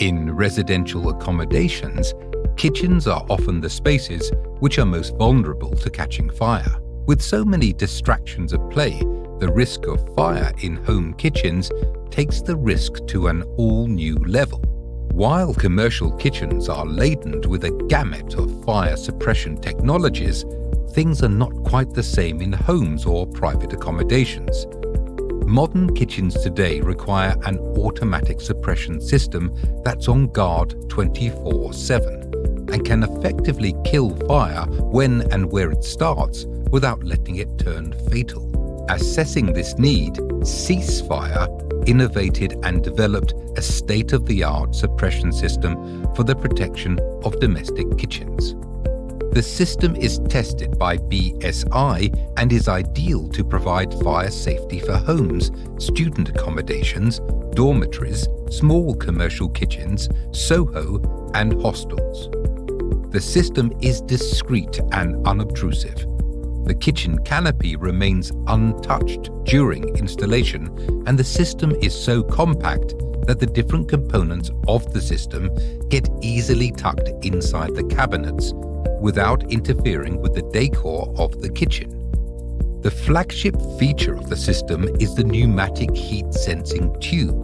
In residential accommodations, kitchens are often the spaces which are most vulnerable to catching fire. With so many distractions at play, the risk of fire in home kitchens takes the risk to an all-new level. While commercial kitchens are laden with a gamut of fire suppression technologies, things are not quite the same in homes or private accommodations. Modern kitchens today require an automatic suppression system that's on guard 24/7 and can effectively kill fire when and where it starts without letting it turn fatal. Assessing this need, Ceasefire innovated and developed a state-of-the-art suppression system for the protection of domestic kitchens. The system is tested by BSI and is ideal to provide fire safety for homes, student accommodations, dormitories, small commercial kitchens, SOHO, and hostels. The system is discreet and unobtrusive. The kitchen canopy remains untouched during installation, and the system is so compact that the different components of the system get easily tucked inside the cabinets without interfering with the decor of the kitchen. The flagship feature of the system is the pneumatic heat-sensing tube.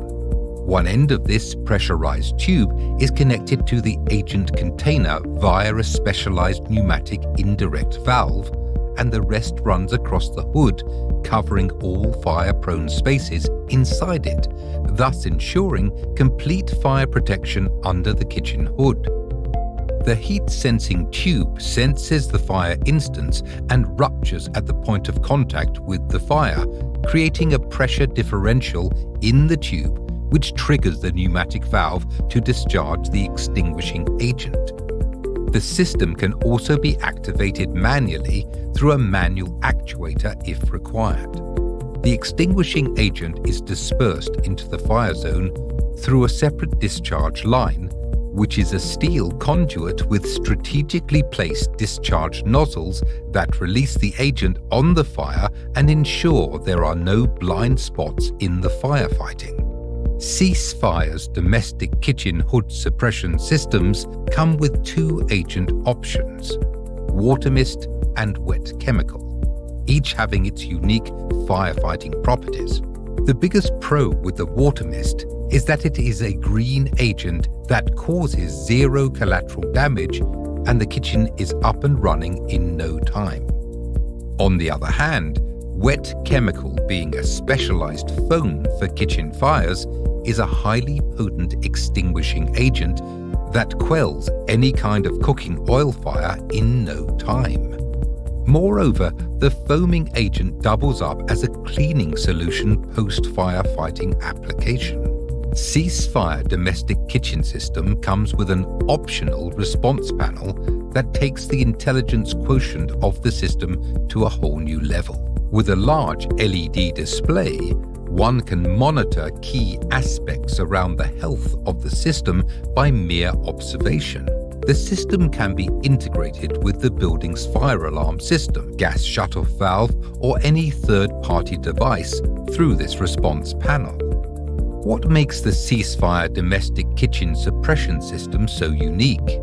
One end of this pressurized tube is connected to the agent container via a specialized pneumatic indirect valve, and the rest runs across the hood, covering all fire-prone spaces inside it, thus ensuring complete fire protection under the kitchen hood. The heat-sensing tube senses the fire instance and ruptures at the point of contact with the fire, creating a pressure differential in the tube, which triggers the pneumatic valve to discharge the extinguishing agent. The system can also be activated manually through a manual actuator if required. The extinguishing agent is dispersed into the fire zone through a separate discharge line, which is a steel conduit with strategically placed discharge nozzles that release the agent on the fire and ensure there are no blind spots in the firefighting. Ceasefire's domestic kitchen hood suppression systems come with two agent options, Watermist and Wet Chemical, each having its unique firefighting properties. The biggest pro with the Watermist is that it is a green agent that causes zero collateral damage, and the kitchen is up and running in no time. On the other hand, Wet Chemical, being a specialized foam for kitchen fires, is a highly potent extinguishing agent that quells any kind of cooking oil fire in no time. Moreover, the foaming agent doubles up as a cleaning solution post-firefighting application. Ceasefire domestic kitchen system comes with an optional response panel that takes the intelligence quotient of the system to a whole new level. With a large LED display, one can monitor key aspects around the health of the system by mere observation. The system can be integrated with the building's fire alarm system, gas shutoff valve, or any third-party device through this response panel. What makes the Ceasefire domestic kitchen suppression system so unique?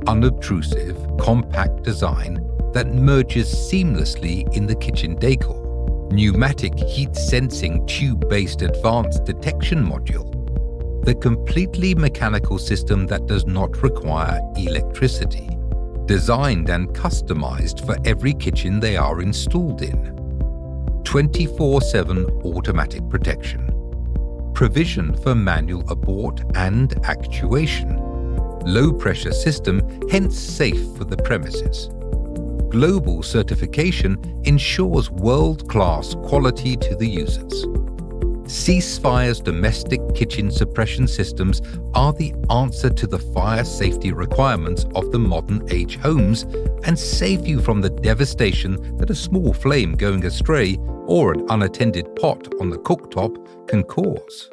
Unobtrusive, compact design that merges seamlessly in the kitchen decor. Pneumatic heat-sensing tube-based advanced detection module. The completely mechanical system that does not require electricity. Designed and customized for every kitchen they are installed in. 24/7 automatic protection. Provision for manual abort and actuation. Low-pressure system, hence safe for the premises. Global certification ensures world-class quality to the users. Ceasefire's domestic kitchen suppression systems are the answer to the fire safety requirements of the modern age homes and save you from the devastation that a small flame going astray or an unattended pot on the cooktop can cause.